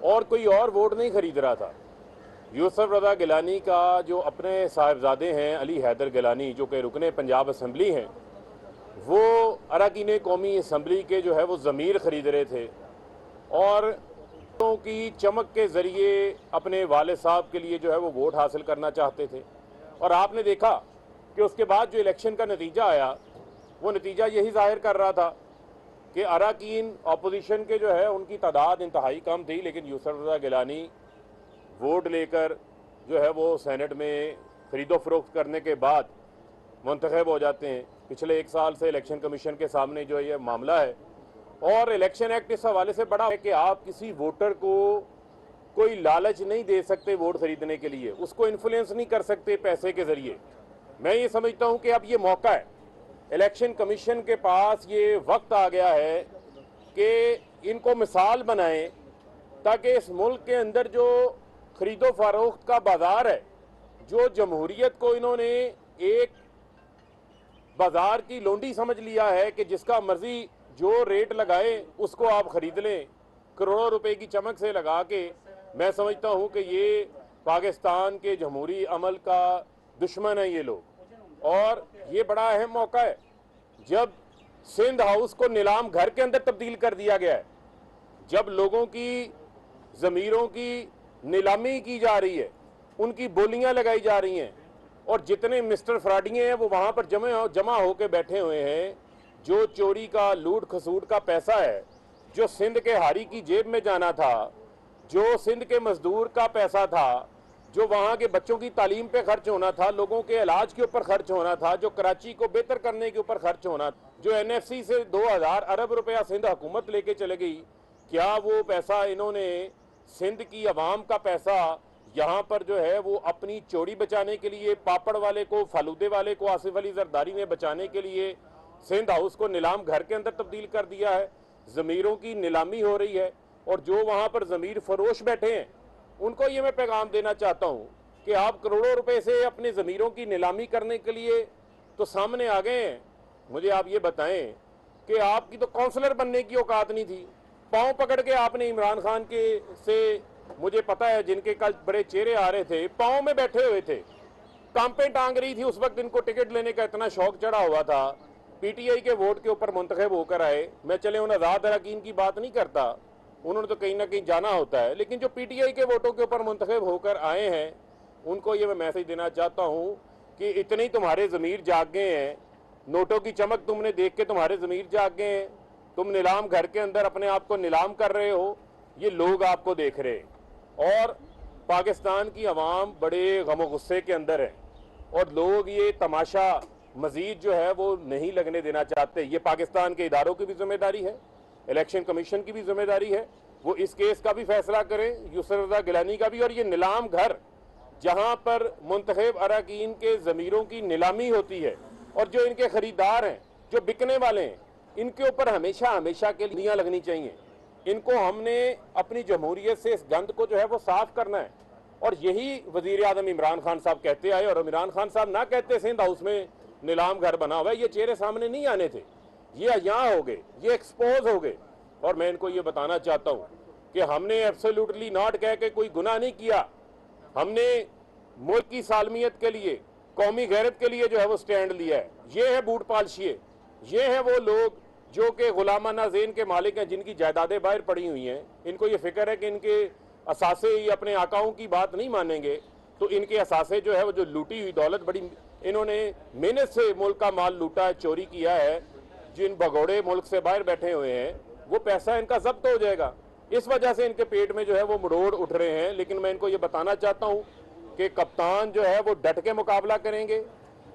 और कोई और वोट नहीं खरीद रहा था। यूसुफ रज़ा गिलानी का जो अपने साहिबजादे हैं अली हैदर गिलानी, जो कि रुकने पंजाब असम्बली हैं, वो अरकान कौमी असम्बली के जो है वो ज़मीर ख़रीद रहे थे और की चमक के ज़रिए अपने वाले साहब के लिए जो है वो वोट हासिल करना चाहते थे। और आपने देखा कि उसके बाद जो इलेक्शन का नतीजा आया, वो नतीजा यही जाहिर कर रहा था कि अरकान अपोजिशन के जो है उनकी तादाद इंतहाई कम थी, लेकिन यूसुफ रज़ा गिलानी वोट लेकर जो है वो सेनेट में खरीदो फरोख्त करने के बाद मुंतखब हो जाते हैं। पिछले 1 साल से इलेक्शन कमीशन के सामने जो ये मामला है, और इलेक्शन एक्ट इस हवाले से बड़ा है कि आप किसी वोटर को कोई लालच नहीं दे सकते वोट खरीदने के लिए, उसको इन्फ्लुएंस नहीं कर सकते पैसे के ज़रिए। मैं ये समझता हूँ कि अब ये मौका है, इलेक्शन कमीशन के पास ये वक्त आ गया है कि इनको मिसाल बनाएं, ताकि इस मुल्क के अंदर जो खरीदो फरोख्त का बाजार है, जो जमहूरियत को इन्होंने एक बाजार की लोंडी समझ लिया है कि जिसका मर्जी जो रेट लगाए उसको आप खरीद लें, करोड़ों रुपए की चमक से लगा के, मैं समझता हूं कि ये पाकिस्तान के जमहूरी अमल का दुश्मन है ये लोग। और ये बड़ा अहम मौका है जब सिंध हाउस को नीलाम घर के अंदर तब्दील कर दिया गया है, जब लोगों की ज़मीरों की नीलामी की जा रही है, उनकी बोलियां लगाई जा रही हैं, और जितने मिस्टर फ्राडिये हैं वो वहाँ पर जमा होकर बैठे हुए हैं। जो चोरी का, लूट खसूट का पैसा है, जो सिंध के हारी की जेब में जाना था, जो सिंध के मजदूर का पैसा था, जो वहाँ के बच्चों की तालीम पे खर्च होना था, लोगों के इलाज के ऊपर खर्च होना था, जो कराची को बेहतर करने के ऊपर खर्च होना, जो NFC से 2000 अरब रुपया सिंध हुकूमत लेके चले गई, क्या वो पैसा इन्होंने सिंध की अवाम का पैसा यहाँ पर जो है वो अपनी चोरी बचाने के लिए, पापड़ वाले को, फालूदे वाले को आसिफ अली जरदारी ने बचाने के लिए सिंध हाउस को नीलाम घर के अंदर तब्दील कर दिया है। ज़मीरों की नीलामी हो रही है, और जो वहाँ पर ज़मीर फरोश बैठे हैं उनको ये मैं पैगाम देना चाहता हूँ कि आप करोड़ों रुपए से अपने ज़मीरों की नीलामी करने के लिए तो सामने आ गए हैं। मुझे आप ये बताएं कि आपकी तो काउंसलर बनने की औकात नहीं थी। पाँव पकड़ के आपने इमरान खान के से, मुझे पता है जिनके कल बड़े चेहरे आ रहे थे, पाँव में बैठे हुए थे, कांपें टांग रही थी, उस वक्त इनको टिकट लेने का इतना शौक चढ़ा हुआ था। PTI के वोट के ऊपर मुंतखब होकर आए। मैं चले उन आज़ाद अरकान की बात नहीं करता, उन्होंने तो कहीं ना कहीं जाना होता है, लेकिन जो PTI के वोटों के ऊपर मुंतखब होकर आए हैं उनको ये मैं मैसेज देना चाहता हूँ कि इतने ही तुम्हारे ज़मीर जाग गए हैं, नोटों की चमक तुमने देख के तुम्हारे ज़मीर जाग गए हैं, तुम नीलाम घर के अंदर अपने आप को नीलाम कर रहे हो, ये लोग आपको देख रहे हैं। और पाकिस्तान की आवाम बड़े गम गुस्से के अंदर है, और लोग ये तमाशा मजीद जो है वो नहीं लगने देना चाहते। ये पाकिस्तान के इदारों की भी जिम्मेदारी है, इलेक्शन कमीशन की भी जिम्मेदारी है, वो इस केस का भी फैसला करें, यूसुफ रज़ा गिलानी का भी। और ये नीलाम घर जहां पर मुंतखब अरकान के ज़मीरों की नीलामी होती है, और जो इनके खरीदार हैं, जो बिकने वाले हैं, इनके ऊपर हमेशा हमेशा के लिए लगनी चाहिए। इनको हमने अपनी जमहूरियत से इस गंद को जो है वो साफ करना है, और यही वज़ीर आज़म इमरान खान साहब कहते आए। और इमरान खान साहब ना कहते सिंध हाउस में नीलाम घर बना हुआ है, ये चेहरे सामने नहीं आने थे, ये यहाँ हो गए, ये एक्सपोज हो गए। और मैं इनको ये बताना चाहता हूँ कि हमने एब्सोल्युटली नॉट कह के कोई गुनाह नहीं किया, हमने मुल्क की सालमियत के लिए, कौमी गैरत के लिए जो है वो स्टैंड लिया है। ये है बूट पालशिए, ये हैं वो लोग जो कि गुलामाना ज़ेन के मालिक हैं, जिनकी जायदादें बाहर पड़ी हुई हैं। इनको ये फिक्र है कि इनके असासे ये अपने आकाओं की बात नहीं मानेंगे, तो इनके असासे जो है वो जो लूटी हुई दौलत, बड़ी इन्होंने मेहनत से मुल्क का माल लूटा है, चोरी किया है, जिन भगोड़े मुल्क से बाहर बैठे हुए हैं, वो पैसा इनका जब्त हो जाएगा। इस वजह से इनके पेट में जो है वो मरोड़ उठ रहे हैं। लेकिन मैं इनको ये बताना चाहता हूँ कि कप्तान जो है वो डट के मुकाबला करेंगे,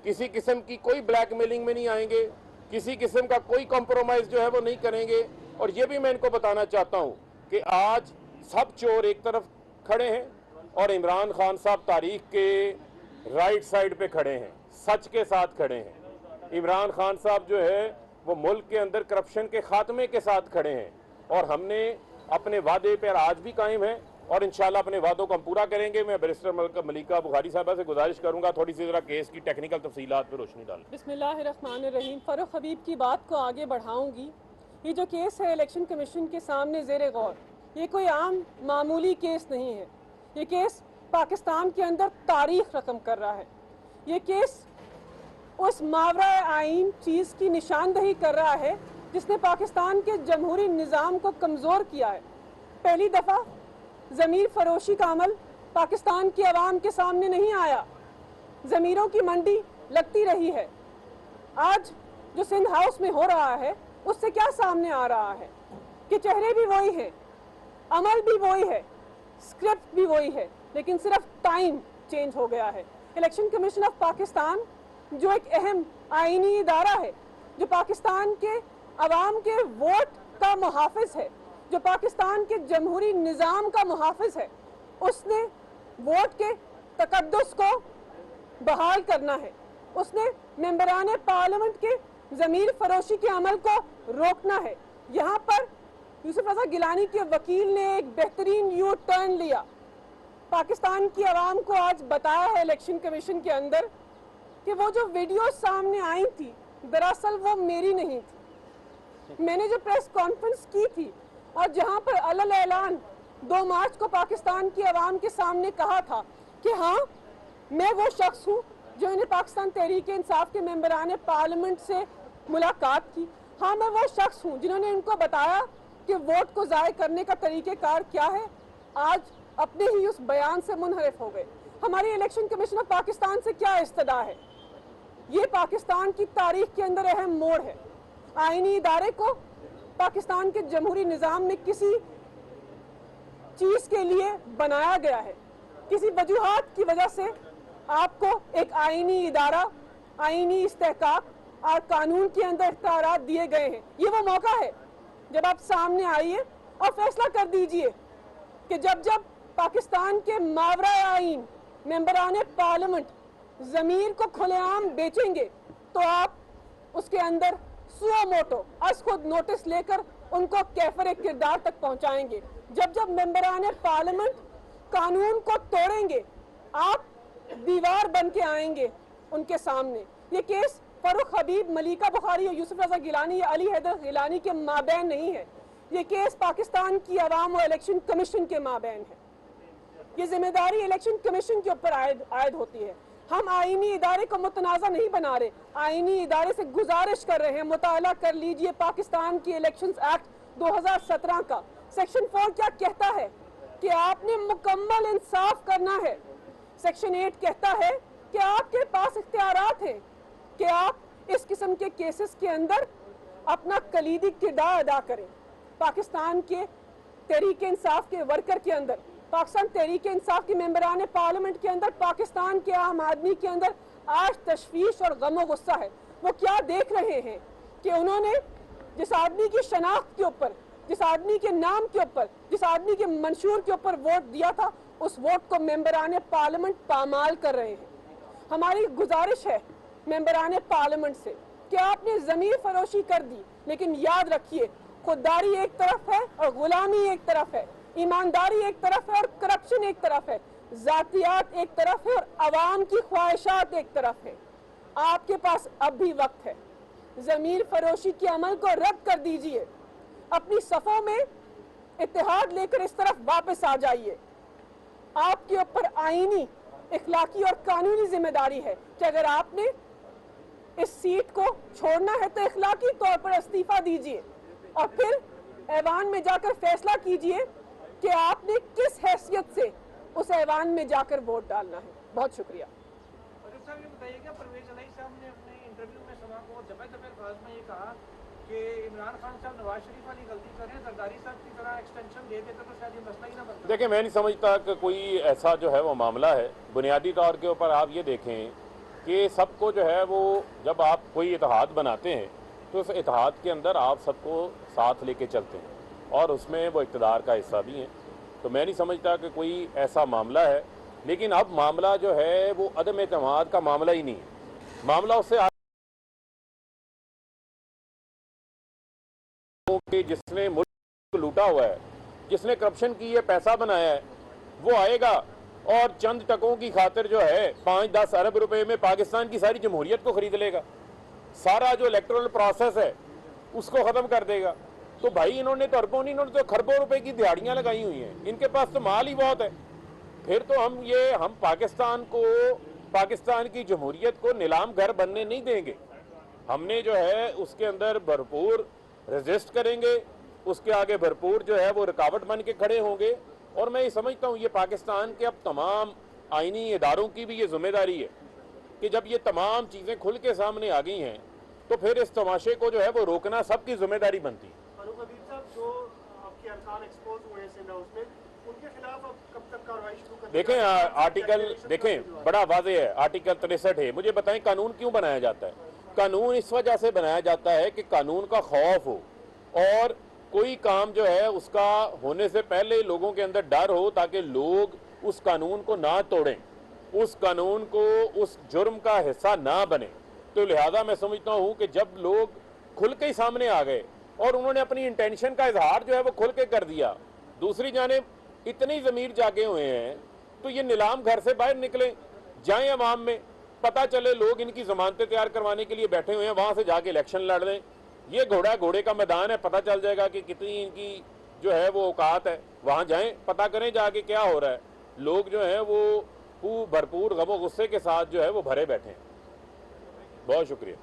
किसी किस्म की कोई ब्लैकमेलिंग में नहीं आएंगे, किसी किस्म का कोई कॉम्प्रोमाइज़ जो है वो नहीं करेंगे। और ये भी मैं इनको बताना चाहता हूँ कि आज सब चोर एक तरफ खड़े हैं और इमरान खान साहब तारीख के राइट साइड पे खड़े हैं, सच के साथ खड़े हैं। इमरान खान साहब जो है वो मुल्क के अंदर करप्शन के खात्मे के साथ खड़े हैं, और हमने अपने वादे पर आज भी कायम है, और इंशाल्लाह अपने वादों को हम पूरा करेंगे। मैं बैरिस्टर मलिका बुखारी साहबा से गुजारिश करूंगा थोड़ी सी जरा केस की टेक्निकल तफसीलात पर रोशनी डालें। बिस्मिल्लाहिर्रहमानिर्रहीम। फ़ारूक हबीब की बात को आगे बढ़ाऊंगी। ये जो केस है इलेक्शन कमीशन के सामने ज़ेर गौर, ये कोई आम मामूली केस नहीं है। ये केस पाकिस्तान के अंदर तारीख रकम कर रहा है। ये केस उस मावरा आइन चीज़ की निशानदही कर रहा है जिसने पाकिस्तान के जमहूरी निज़ाम को कमज़ोर किया है। पहली दफ़ा ज़मीर फरोशी का अमल पाकिस्तान की आवाम के सामने नहीं आया। ज़मीरों की मंडी लगती रही है। आज जो सिंध हाउस में हो रहा है उससे क्या सामने आ रहा है कि चेहरे भी वही हैं, अमल भी वही है, स्क्रिप्ट भी वही है, लेकिन सिर्फ टाइम चेंज हो गया है। इलेक्शन कमीशन ऑफ पाकिस्तान जो एक अहम आईनी इदारा है, जो पाकिस्तान के अवाम के वोट का मुहाफिज है, जो पाकिस्तान के जमहूरी निज़ाम का मुहाफिज है, उसने वोट के तकद्दुस को बहाल करना है। उसने मेंबरान पार्लियामेंट के ज़मीर फरोशी के अमल को रोकना है। यहाँ पर यूसुफ रज़ा गिलानी के वकील ने एक बेहतरीन यू टर्न लिया। पाकिस्तान की आवाम को आज बताया है इलेक्शन कमीशन के अंदर कि वो जो वीडियो सामने आई थी दरअसल वो मेरी नहीं थी। मैंने जो प्रेस कॉन्फ्रेंस की थी और जहां पर अलल ऐलान 2 मार्च को पाकिस्तान की आवाम के सामने कहा था कि हाँ मैं वो शख्स हूँ जो इन्हें पाकिस्तान तहरीक इंसाफ के मेंबरान पार्लियामेंट से मुलाकात की, हाँ मैं वो शख्स हूँ जिन्होंने इनको बताया कि वोट को ज़ाय करने का तरीक़ेकार क्या है, आज अपने ही उस बयान से मुनहरिफ हो गए। हमारी इलेक्शन कमीशन ऑफ पाकिस्तान से क्या इस्तदा है? ये पाकिस्तान की तारीख के अंदर अहम मोड़ है। आईनी इदारे को पाकिस्तान के जमहूरी निज़ाम में किसी चीज़ के लिए बनाया गया है। किसी वजूहात की वजह से आपको एक आईनी इदारा, आईनी इस्तेहकाक और कानून के अंदर इख्तियारात दिए गए हैं। ये वो मौका है जब आप सामने आइए और फैसला कर दीजिए कि जब जब पाकिस्तान के मावरा आइन मेंबरान पार्लियामेंट ज़मीर को खुलेआम बेचेंगे तो आप उसके अंदर सुओ मोटो अस खुद नोटिस लेकर उनको कैफर किरदार तक पहुंचाएंगे। जब जब मेंबरान पार्लियामेंट कानून को तोड़ेंगे आप दीवार बन के आएंगे उनके सामने। ये केस फरूख हबीब, मलिका बुखारी और यूसुफ रज़ा गिलानी या अली हैदर गिलानी के माबैन नहीं है। ये केस पाकिस्तान की आवाम और इलेक्शन कमीशन के माबैन है। ये जिम्मेदारी इलेक्शन कमीशन के ऊपर आयद होती है। हम आईनी इदारे को मुतनाज़ा नहीं बना रहे, आईनी इदारे से गुजारिश कर रहे हैं मुताला कर लीजिए पाकिस्तान की इलेक्शंस एक्ट 2017 का सेक्शन 4 क्या कहता है कि आपने मुकम्मल इंसाफ करना है। सेक्शन 8 कहता है कि आपके पास इख्तियारात हैं कि आप इस किस्म के केसेस के अंदर अपना कलीदी किरदार अदा करें। पाकिस्तान के तहरीक इंसाफ के वर्कर के अंदर, पाकिस्तान तहरीक इंसाफ के मेंबरान पार्लियामेंट के अंदर, पाकिस्तान के आम आदमी के अंदर आज तशवीश और गम गुस्सा है। वो क्या देख रहे हैं कि उन्होंने जिस आदमी की शनाख्त के ऊपर, जिस आदमी के नाम के ऊपर, जिस आदमी के मंशूर के ऊपर वोट दिया था, उस वोट को मेंबरान पार्लियामेंट पामाल कर रहे हैं। हमारी गुजारिश है मेंबरान पार्लियामेंट से कि आपने ज़मीर फरोशी कर दी, लेकिन याद रखिए खुददारी एक तरफ है और गुलामी एक तरफ है, ईमानदारी एक तरफ है और करप्शन एक तरफ है, जातियात एक तरफ है और अवाम की ख्वाहिशात एक तरफ है। आपके पास अब भी वक्त है। ज़मीर फरोशी के अमल को रद्द कर दीजिए, अपनी सफ़ों में इत्तेहाद लेकर इस तरफ वापस आ जाइए। आपके ऊपर आईनी, इखलाकी और कानूनी जिम्मेदारी है कि अगर आपने इस सीट को छोड़ना है तो इखलाकी तौर पर इस्तीफा दीजिए और फिर ऐवान में जाकर फैसला कीजिए कि आपने किस हैसियत से उस ऐवान में जाकर वोट डालना है। बहुत शुक्रिया। साहब ये बताइएगा, परवेज इलाही साहब ने अपने इंटरव्यू में सभा को दफे अल्फाज में ये कहा कि इमरान खान साहब नवाज शरीफ वाली गलती कर रहे हैं, जरदारी साहब की तरह एक्सटेंशन दे देते तो शायद ये मसला ही ना बनता। देखिए, मैं नहीं समझता कि कोई ऐसा जो है वो मामला है। बुनियादी तौर के ऊपर आप ये देखें कि सबको जो है वो जब आप कोई इत्तेहाद बनाते हैं तो उस इत्तेहाद के अंदर आप सबको साथ लेके चलते हैं और उसमें वो इक़्तिदार का हिस्सा भी हैं। तो मैं नहीं समझता कि कोई ऐसा मामला है, लेकिन अब मामला जो है वो अदम एतमाद का मामला ही नहीं है। मामला उससे जिसने मुल्क को लूटा हुआ है, जिसने करप्शन की है, पैसा बनाया है, वो आएगा और चंद टकों की खातिर जो है 5-10 अरब रुपए में पाकिस्तान की सारी जमहूरियत को खरीद लेगा, सारा जो इलेक्टोरल प्रोसेस है उसको ख़त्म कर देगा। तो भाई इन्होंने तो अरबों नहीं, इन्होंने तो खरबों रुपए की दिहाड़ियां लगाई हुई हैं, इनके पास तो माल ही बहुत है। फिर तो हम पाकिस्तान की जमहूरियत को नीलाम घर बनने नहीं देंगे। हमने जो है उसके अंदर भरपूर रेजिस्ट करेंगे, उसके आगे भरपूर जो है वो रुकावट बन के खड़े होंगे। और मैं ये समझता हूँ ये पाकिस्तान के अब तमाम आईनी इदारों की भी ये जिम्मेदारी है कि जब ये तमाम चीज़ें खुल के सामने आ गई हैं तो फिर इस तमाशे को जो है वो रोकना सबकी जिम्मेदारी बनती है। फारूक हबीब साहब, जो आपके अरकान एक्सपोज हुए हैं सिंध हाउस में, उनके खिलाफ अब कब तक कार्रवाई शुरू कर देखें आर्टिकल देखें बड़ा वाज़ेह है, आर्टिकल 63 है। मुझे बताएं कानून क्यों बनाया जाता है? कानून इस वजह से बनाया जाता है कि कानून का खौफ हो और कोई काम जो है उसका होने से पहले लोगों के अंदर डर हो ताकि लोग उस कानून को ना तोड़ें, उस कानून को उस जुर्म का हिस्सा ना बने। तो लिहाजा मैं समझता हूँ कि जब लोग खुल के ही सामने आ गए और उन्होंने अपनी इंटेंशन का इजहार जो है वो खुल के कर दिया, दूसरी जानिब इतनी ज़मीर जागे हुए हैं तो ये नीलाम घर से बाहर निकले, जाएं अवाम में, पता चले लोग इनकी जमानतें तैयार करवाने के लिए बैठे हुए हैं, वहाँ से जाके इलेक्शन लड़ लें। ये घोड़े का मैदान है, पता चल जाएगा कि कितनी इनकी जो है वो औकात है। वहाँ जाएं, पता करें जाके क्या हो रहा है। लोग जो है वो भरपूर गमो गुस्से के साथ जो है वो भरे बैठे हैं। बहुत शुक्रिया।